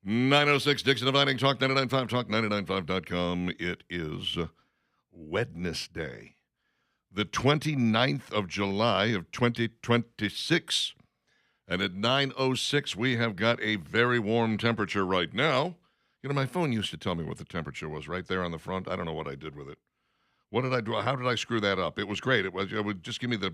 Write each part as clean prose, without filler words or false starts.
906 Dixon Dividing Talk 99.5, talk995.com. It is Wednesday, the 29th of July of 2026. And at 9:06, we have got a very warm temperature right now. You know, my phone used to tell me what the temperature was right there on the front. I don't know what I did with it. What did I do? How did I screw that up? It was great. It would just give me the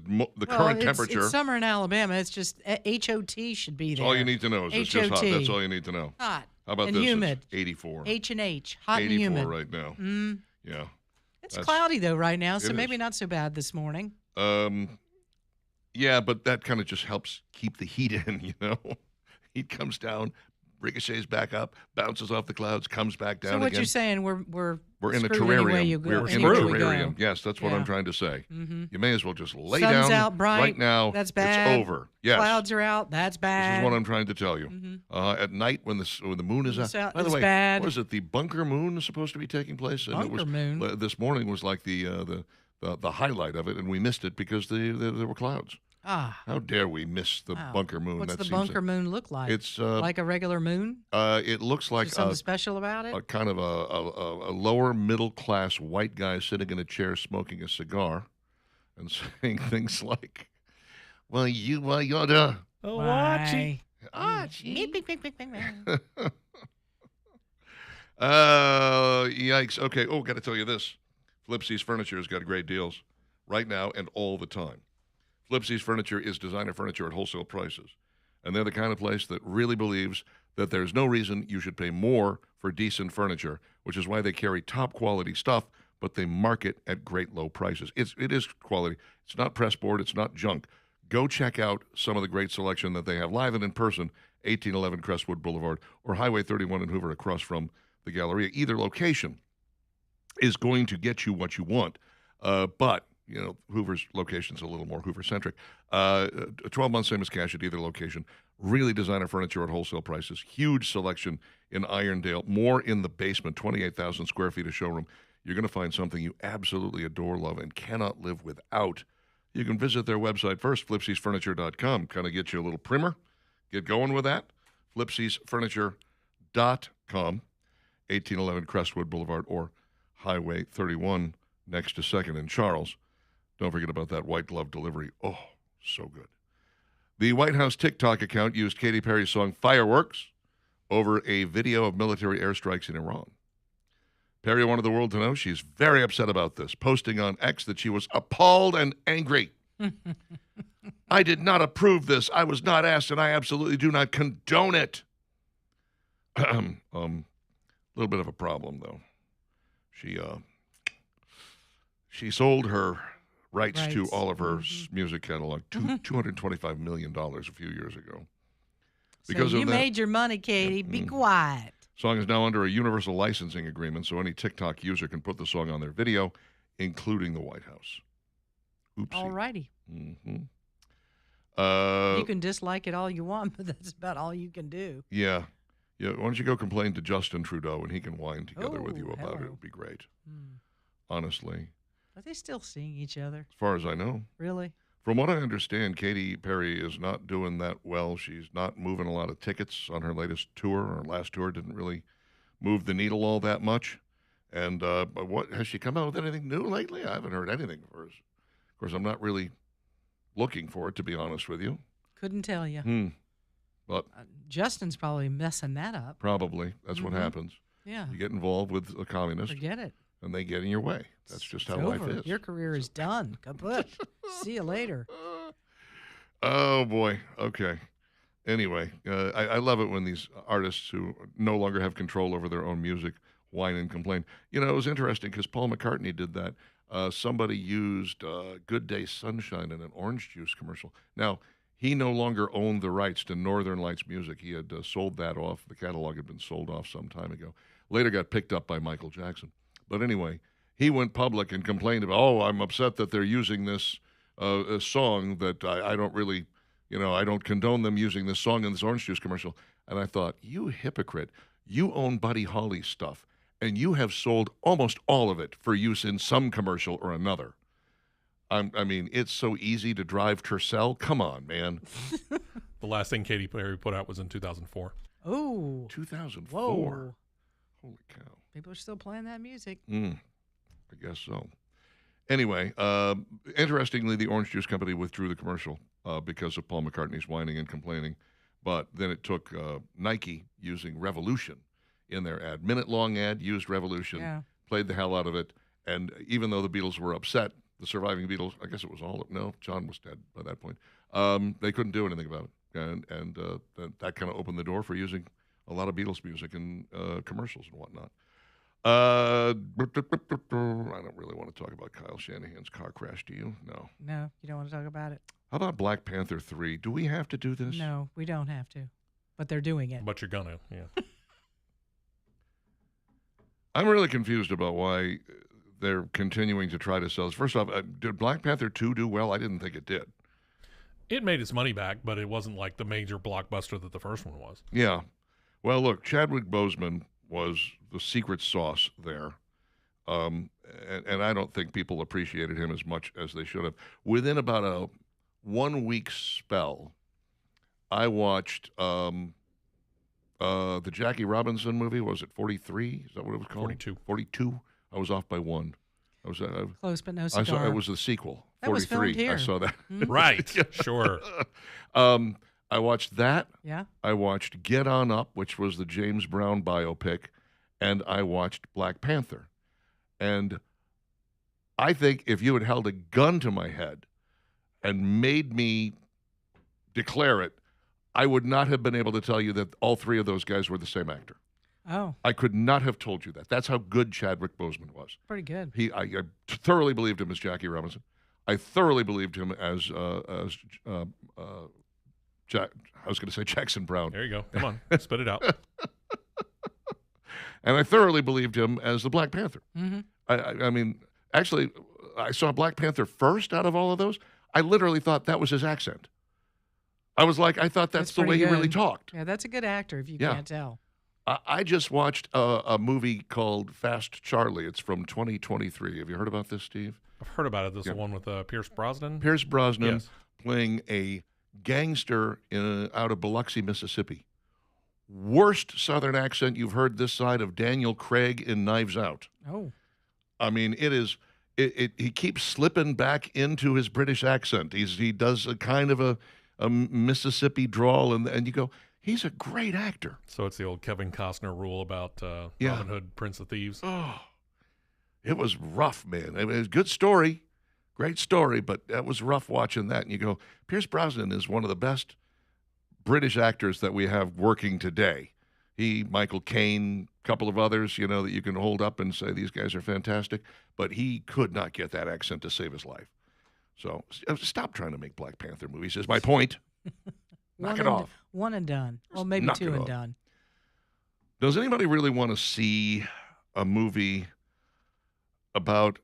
current temperature. It's summer in Alabama. It's just HOT should be there. That's all you need to know is it's just hot. That's all you need to know. Hot. How about and this? humid. It's 84. H&H. Hot 84 and humid. right now. Mm. Yeah. It's cloudy, though, right now, so maybe not so bad this morning. Yeah, but that kind of just helps keep the heat in, you know? Heat comes down, ricochets back up, bounces off the clouds, comes back down again. So what you're saying, we're in a screwed any way terrarium. you go- We're in a anywhere we terrarium. go. Yes, that's what I'm trying to say. Mm-hmm. You may as well just lay Sun's down out bright. right now. That's bad. It's over. Yes. Clouds are out. That's bad. This is what I'm trying to tell you. Mm-hmm. At night when the moon is out. By the way, bad. was it the bunker moon supposed to be taking place? Bunker moon. This morning was like the highlight of it, and we missed it because there were clouds. How dare we miss the bunker moon? What's the bunker moon look like? It's like a regular moon? It looks like something special about it? A kind of a lower middle class white guy sitting in a chair smoking a cigar and saying things like, "Well, you ought to watch it." Yikes. Okay. Oh, got to tell you this. Flipsy's Furniture has got great deals right now and all the time. Flipsy's Furniture is designer furniture at wholesale prices. And they're the kind of place that really believes that there's no reason you should pay more for decent furniture, which is why they carry top quality stuff, but they market at great low prices. It is quality. It's not pressboard. It's not junk. Go check out some of the great selection that they have live and in person, 1811 Crestwood Boulevard or Highway 31 in Hoover across from the Galleria. Either location is going to get you what you want, but you know, Hoover's location's a little more Hoover-centric. 12-month same as cash at either location. Really designer furniture at wholesale prices. Huge selection in Irondale. More in the basement. 28,000 square feet of showroom. You're going to find something you absolutely adore, love, and cannot live without. You can visit their website first, flipsysfurniture.com. Kind of get you a little primer. Get going with that. flipsysfurniture.com. 1811 Crestwood Boulevard or Highway 31 next to 2nd and Charles. Don't forget about that white glove delivery. Oh, so good. The White House TikTok account used Katy Perry's song Fireworks over a video of military airstrikes in Iran. Perry wanted the world to know she's very upset about this, posting on X that she was appalled and angry. I did not approve this. I was not asked, and I absolutely do not condone it. A little bit of a problem, though. She sold her rights to all of her music catalog, $225 million a few years ago. Because so you made your money, Katie. Be quiet. Song is now under a universal licensing agreement, so any TikTok user can put the song on their video, including the White House. Oopsie. All righty. Mm-hmm. You can dislike it all you want, but that's about all you can do. Yeah. Why don't you go complain to Justin Trudeau, and he can whine together with you about it. It would be great. Honestly. Are they still seeing each other? As far as I know. Really? From what I understand, Katy Perry is not doing that well. She's not moving a lot of tickets on her latest tour. Her last tour didn't really move the needle all that much. And what has she come out with anything new lately? I haven't heard anything of hers. Of course, I'm not really looking for it, to be honest with you. Couldn't tell you. But Justin's probably messing that up. Probably. That's what happens. Yeah. You get involved with a communist. Forget it. And they get in your way. That's just how life is. Your career is done. Kaput. See you later. Oh, boy. Okay. Anyway, I love it when these artists who no longer have control over their own music whine and complain. You know, it was interesting because Paul McCartney did that. Somebody used Good Day Sunshine in an orange juice commercial. Now, he no longer owned the rights to Northern Lights music. He had sold that off. The catalog had been sold off some time ago. Later got picked up by Michael Jackson. But anyway, he went public and complained about, I'm upset that they're using this a song that I don't really, I don't condone them using this song in this orange juice commercial. And I thought, you hypocrite, you own Buddy Holly's stuff, and you have sold almost all of it for use in some commercial or another. I mean, it's so easy to drive Tercel. Come on, man. The last thing Katy Perry put out was in 2004. Oh. 2004. Whoa. Holy cow. People are still playing that music. I guess so. Anyway, interestingly, the Orange Juice Company withdrew the commercial because of Paul McCartney's whining and complaining. But then it took Nike using Revolution in their ad. Minute-long ad, used Revolution, played the hell out of it. And even though the Beatles were upset, the surviving Beatles, I guess it was all, no, John was dead by that point, they couldn't do anything about it. And that kind of opened the door for using a lot of Beatles music in commercials and whatnot. I don't really want to talk about Kyle Shanahan's car crash, do you? No. No, you don't want to talk about it? How about Black Panther 3? Do we have to do this? No, we don't have to. But they're doing it. But you're gonna, yeah. I'm really confused about why they're continuing to try to sell this. First off, did Black Panther 2 do well? I didn't think it did. It made its money back, but it wasn't like the major blockbuster that the first one was. Yeah. Well, look, Chadwick Boseman was the secret sauce there. And I don't think people appreciated him as much as they should have. Within about a 1 week spell, I watched the Jackie Robinson movie. Was it 43? Is that what it was called? 42. 42. I was off by one. I was close, but no I cigar. saw it was the sequel. That was 43. filmed here. I saw that. Right. Sure. I watched that. Yeah. I watched Get On Up, which was the James Brown biopic, and I watched Black Panther. And I think if you had held a gun to my head and made me declare it, I would not have been able to tell you that all three of those guys were the same actor. Oh. I could not have told you that. That's how good Chadwick Boseman was. Pretty good. I thoroughly believed him as Jackie Robinson. I thoroughly believed him as I was going to say Jackson Brown. There you go. Come on. Spit it out. And I thoroughly believed him as the Black Panther. Mm-hmm. I mean, actually, I saw Black Panther first out of all of those. I literally thought that was his accent. I was like, I thought that's the way he really talked. Yeah, that's a good actor if you can't tell. I just watched a movie called Fast Charlie. It's from 2023. Have you heard about this, Steve? I've heard about it. This is the one with Pierce Brosnan? Pierce Brosnan Yes. playing a gangster out of Biloxi, Mississippi. Worst Southern accent you've heard this side of Daniel Craig in Knives Out. Oh. I mean, it is. He keeps slipping back into his British accent. He does a kind of a Mississippi drawl, and you go, he's a great actor. So it's the old Kevin Costner rule about Robin Hood, Prince of Thieves. Oh, it was rough, man. It was a good story, great story, but that was rough watching that. And you go, Pierce Brosnan is one of the best British actors that we have working today. He, Michael Caine, a couple of others, that you can hold up and say these guys are fantastic, but he could not get that accent to save his life. So stop trying to make Black Panther movies is my point. Knock it off. One and done. Well, maybe knock two it and off. done. Does anybody really want to see a movie about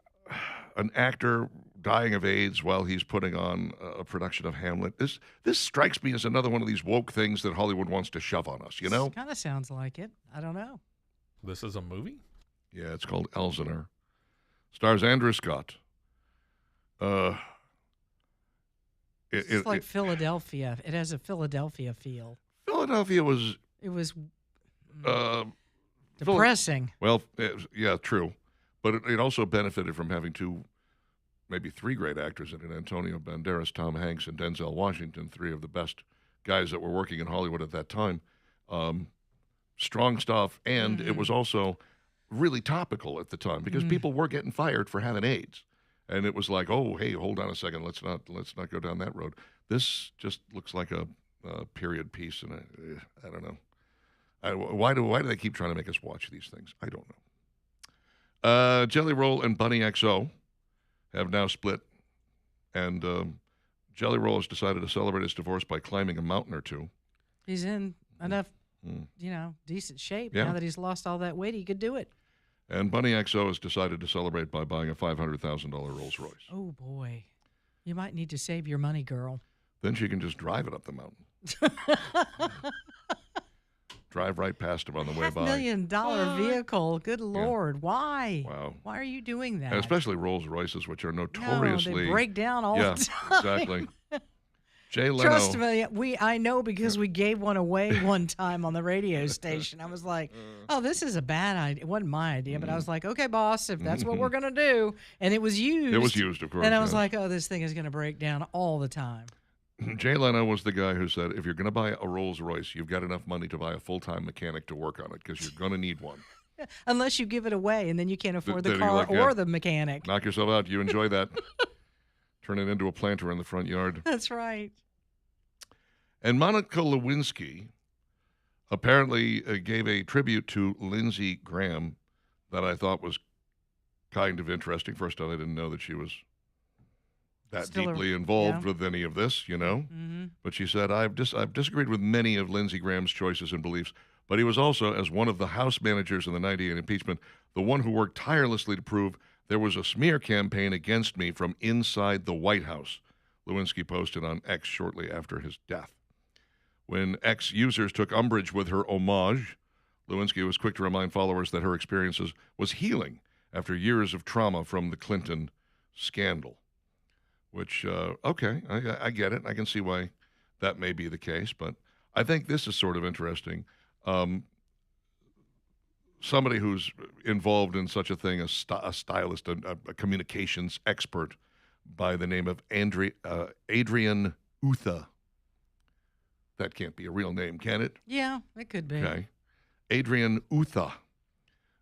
an actor dying of AIDS while he's putting on a production of Hamlet? This strikes me as another one of these woke things that Hollywood wants to shove on us, Kind of sounds like it. I don't know. This is a movie? Yeah, it's called Elsinore. Stars Andrew Scott. It's like Philadelphia. It has a Philadelphia feel. Philadelphia was... It was depressing. Yeah, true. But it also benefited from having maybe three great actors in it: Antonio Banderas, Tom Hanks, and Denzel Washington, three of the best guys that were working in Hollywood at that time. Strong stuff, and it was also really topical at the time because people were getting fired for having AIDS. And it was like, oh, hey, hold on a second, let's not go down that road. This just looks like a period piece, and I don't know. Why do they keep trying to make us watch these things? I don't know. Jelly Roll and Bunny XO have now split, and Jelly Roll has decided to celebrate his divorce by climbing a mountain or two. He's in enough, decent shape now that he's lost all that weight. He could do it. And Bunny XO has decided to celebrate by buying a $500,000 Rolls Royce. Oh, boy. You might need to save your money, girl. Then she can just drive it up the mountain. Drive right past him on the way by. $500,000 vehicle. Good Lord. Why? Wow. Why are you doing that? And especially Rolls Royces, which are notoriously... No, they break down all the time. Exactly. Jay Leno. Trust me, I know because we gave one away one time on the radio station. I was like, "Oh, this is a bad idea." It wasn't my idea, but I was like, "Okay, boss, if that's what we're gonna do," and it was used. It was used, of course. And I was yes. like, "Oh, this thing is gonna break down all the time." Jay Leno was the guy who said, if you're going to buy a Rolls Royce, you've got enough money to buy a full-time mechanic to work on it because you're going to need one. Unless you give it away, and then you can't afford the Then car you're like, or yeah. the mechanic. Knock yourself out. You enjoy that. Turn it into a planter in the front yard. That's right. And Monica Lewinsky apparently gave a tribute to Lindsey Graham that I thought was kind of interesting. First off, I didn't know that she was that Still deeply involved yeah. with any of this, you know. Mm-hmm. But she said, I've disagreed with many of Lindsey Graham's choices and beliefs, but he was also, as one of the House managers in the 98 impeachment, the one who worked tirelessly to prove there was a smear campaign against me from inside the White House, Lewinsky posted on X shortly after his death. When X users took umbrage with her homage, Lewinsky was quick to remind followers that her experiences was healing after years of trauma from the Clinton scandal. Which, okay, I get it. I can see why that may be the case, but I think this is sort of interesting. Somebody who's involved in such a thing, a stylist, a communications expert by the name of Adrian Utha. That can't be a real name, can it? Yeah, it could be. Okay. Adrian Utha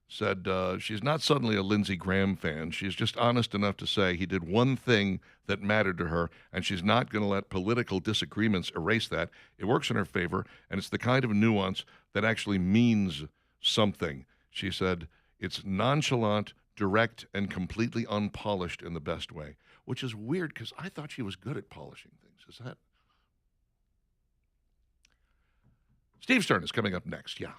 said she's not suddenly a Lindsey Graham fan. She's just honest enough to say he did one thing that mattered to her, and she's not going to let political disagreements erase that. It works in her favor, and it's the kind of nuance that actually means something. She said, it's nonchalant, direct, and completely unpolished in the best way, which is weird because I thought she was good at polishing things. Is that? Steve Stern is coming up next. Yeah.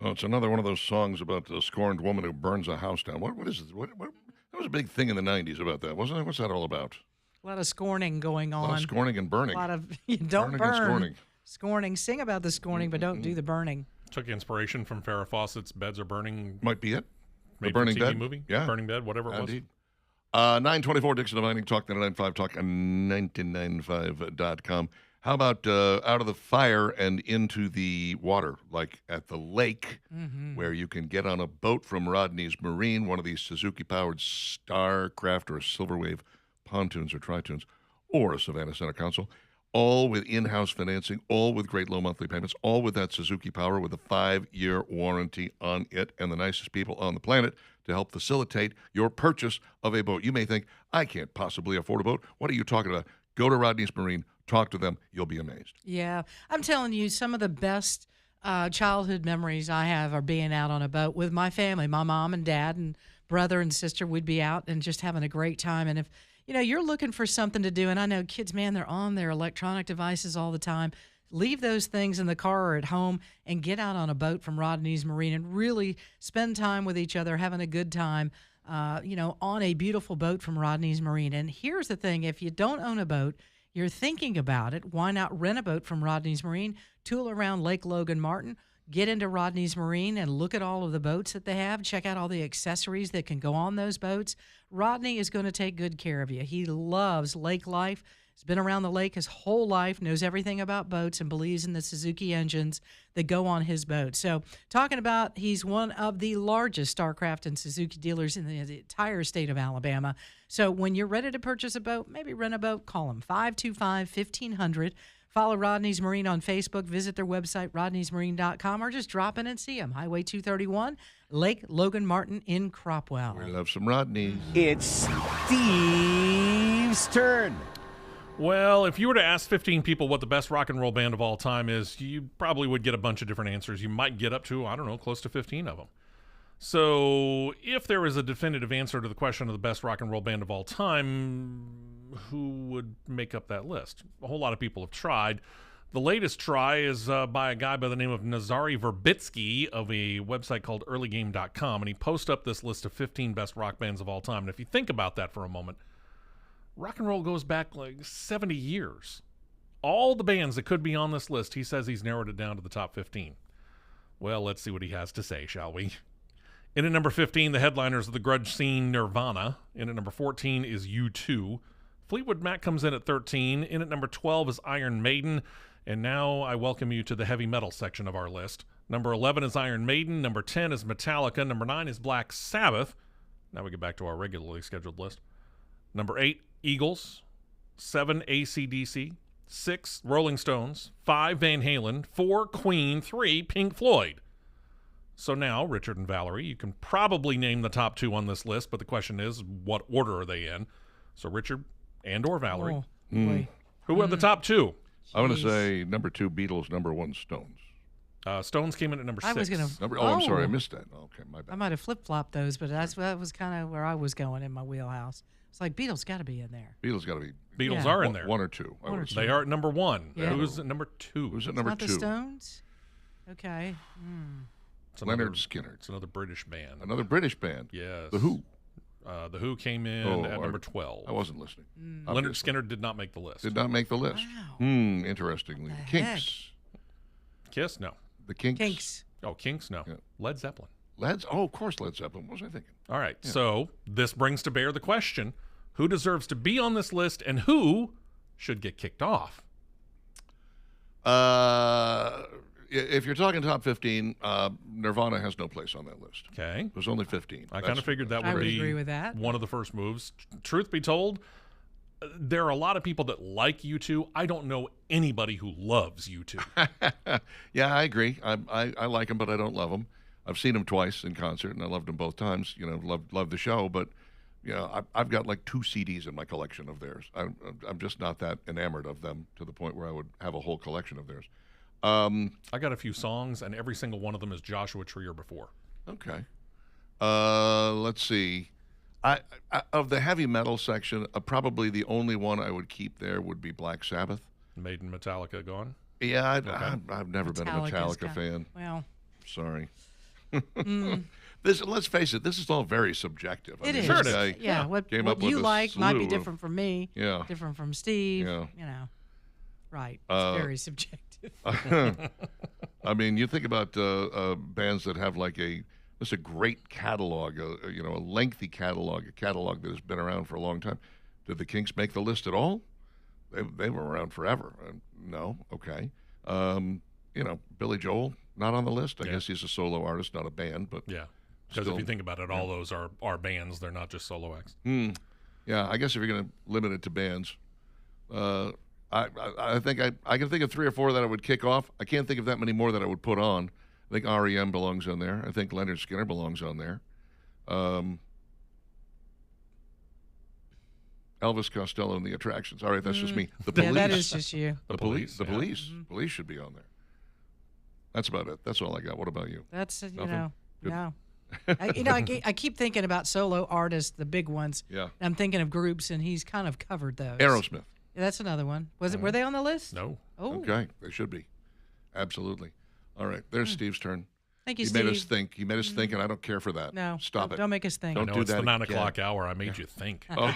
Oh, it's another one of those songs about the scorned woman who burns a house down. What is it? What, that was a big thing in the 90s about that, wasn't it? What's that all about? A lot of scorning going A on. lot of scorning and burning. A lot of don't Burning burn. and scorning. Scorning. Sing about the scorning, but don't do the burning. Took inspiration from Farrah Fawcett's "Beds Are Burning." Might be it. The made Burning TV Bed movie. Yeah. Burning Bed, whatever it was. Indeed. 924 Dixon Divining Talk 99.5 Talk and 995.com. How about out of the fire and into the water, like at the lake, where you can get on a boat from Rodney's Marine, one of these Suzuki-powered Starcraft or Silver Wave pontoons or tritoons, or a Savannah Center Council, all with in-house financing, all with great low monthly payments, all with that Suzuki power with a 5-year warranty on it, and the nicest people on the planet to help facilitate your purchase of a boat. You may think, I can't possibly afford a boat. What are you talking about? Go to Rodney's Marine, talk to them. You'll be amazed. Yeah, I'm telling you, some of the best childhood memories I have are being out on a boat with my family, my mom and dad and brother and sister. We'd be out and just having a great time. And if you're looking for something to do, and I know kids, man, they're on their electronic devices all the time. Leave those things in the car or at home and get out on a boat from Rodney's Marine and really spend time with each other, having a good time, on a beautiful boat from Rodney's Marine. And here's the thing, if you don't own a boat, you're thinking about it, why not rent a boat from Rodney's Marine, tool around Lake Logan Martin, get into Rodney's Marine and look at all of the boats that they have, check out all the accessories that can go on those boats. Rodney is going to take good care of you. He loves lake life. He's been around the lake his whole life, knows everything about boats, and believes in the Suzuki engines that go on his boat. So talking about, he's one of the largest Starcraft and Suzuki dealers in the entire state of Alabama. So when you're ready to purchase a boat, maybe rent a boat, call him 525-1500. Follow Rodney's Marine on Facebook. Visit their website, rodneysmarine.com, or just drop in and see them. Highway 231, Lake Logan Martin in Cropwell. We love some Rodneys. It's Steve's turn. Well, if you were to ask 15 people what the best rock and roll band of all time is, you probably would get a bunch of different answers. You might get up to, I don't know, close to 15 of them. So if there is a definitive answer to the question of the best rock and roll band of all time, who would make up that list? A whole lot of people have tried. The latest try is by a guy by the name of Nazari Verbitsky of a website called earlygame.com, and he posted up this list of 15 best rock bands of all time. And if you think about that for a moment, rock and roll goes back like 70 years. All the bands that could be on this list, he says he's narrowed it down to the top 15. Well, let's see what he has to say, shall we? In at number 15, the headliners of the grunge scene, Nirvana. In at number 14 is U2. Fleetwood Mac comes in at 13. In at number 12 is Iron Maiden. And now I welcome you to the heavy metal section of our list. Number 11 is Iron Maiden. Number 10 is Metallica. Number 9 is Black Sabbath. Now we get back to our regularly scheduled list. Number 8, Eagles. 7, AC/DC. 6, Rolling Stones. 5, Van Halen. 4, Queen. 3, Pink Floyd. So now, Richard and Valerie, you can probably name the top 2 on this list, but the question is, what order are they in? So Richard and or Valerie, Oh, boy. who are the top 2? I'm going to Jeez. say number 2, Beatles, number 1, Stones. Stones came in at number 6. I was going to. I'm sorry, I missed that. Okay, my I bad. might have flip-flopped those, but that was kind of where I was going in my wheelhouse. It's like Beatles got to be in there. Beatles got to be Beatles Yeah. are in there. 1 or 2. I One or would two. say. They are at number 1. Yeah. Who's at number 2? Who's at It's number not 2? the Stones? Okay. It's another- Leonard Skinner. It's another British band. Another British band. Yes. The Who. The Who came in Oh, at I- number 12. I wasn't listening. Mm. Leonard Obviously. Skinner did not make the list. Did not make the list. Wow. Interestingly. The Kinks. Kiss? No. The Kinks. Kinks. Oh, Kinks? No. Yeah. Led Zeppelin. Of course, Led Zeppelin. What was I thinking? All right. So this brings to bear the question, who deserves to be on this list and who should get kicked off? If you're talking top 15, Nirvana has no place on that list. Okay. There's only 15. I kind of figured that I would would be agree with that. one of the first moves. Truth be told, there are a lot of people that like U2. I don't know anybody who loves U2. Yeah, I agree. I like them, but I don't love them. I've seen them twice in concert, and I loved them both times. Loved the show, but I've got like 2 CDs in my collection of theirs. I'm just not that enamored of them to the point where I would have a whole collection of theirs. I got a few songs, and every single one of them is Joshua Tree or before. Okay. Let's see. I of the heavy metal section, probably the only one I would keep there would be Black Sabbath. Maiden, Metallica, gone. Yeah, I've never been a Metallica's Metallica fan. Well, Sorry. Let's face it, this is all very subjective. It is. Sure it this is. guy Yeah, what came up with you a like might be slew of- different from me. Yeah. Different from Steve. Yeah. You know, right? It's very subjective. I mean, you think about bands that have like just a great catalog, a lengthy catalog, a catalog that has been around for a long time. Did the Kinks make the list at all? They were around forever. No, okay. Billy Joel not on the list. I guess he's a solo artist, not a band, but Yeah. Because Still- if you think about it, all those are bands. They're not just solo acts. yeah. I guess if you're going to limit it to bands, I think I can think of 3 or 4 that I would kick off. I can't think of that many more that I would put on. I think REM belongs on there. I think Leonard Skinner belongs on there. Elvis Costello and the Attractions. All right, that's just me. The Police. Yeah, that is just you. The Police. The yeah. Police. Police should be on there. That's about it. That's all I got. What about you? That's Nothing? Good. no. I keep thinking about solo artists, the big ones. Yeah. I'm thinking of groups, and he's kind of covered those. Aerosmith. That's another one. Were they on the list? No. Oh, Okay, they should be. Absolutely. All right, there's Steve's turn. thank you, He Steve. made us think. He made us think, and I don't care for that. No, Stop it. Don't make us think. Don't I know do it's that the 9 again. o'clock hour. I made you think. Oh.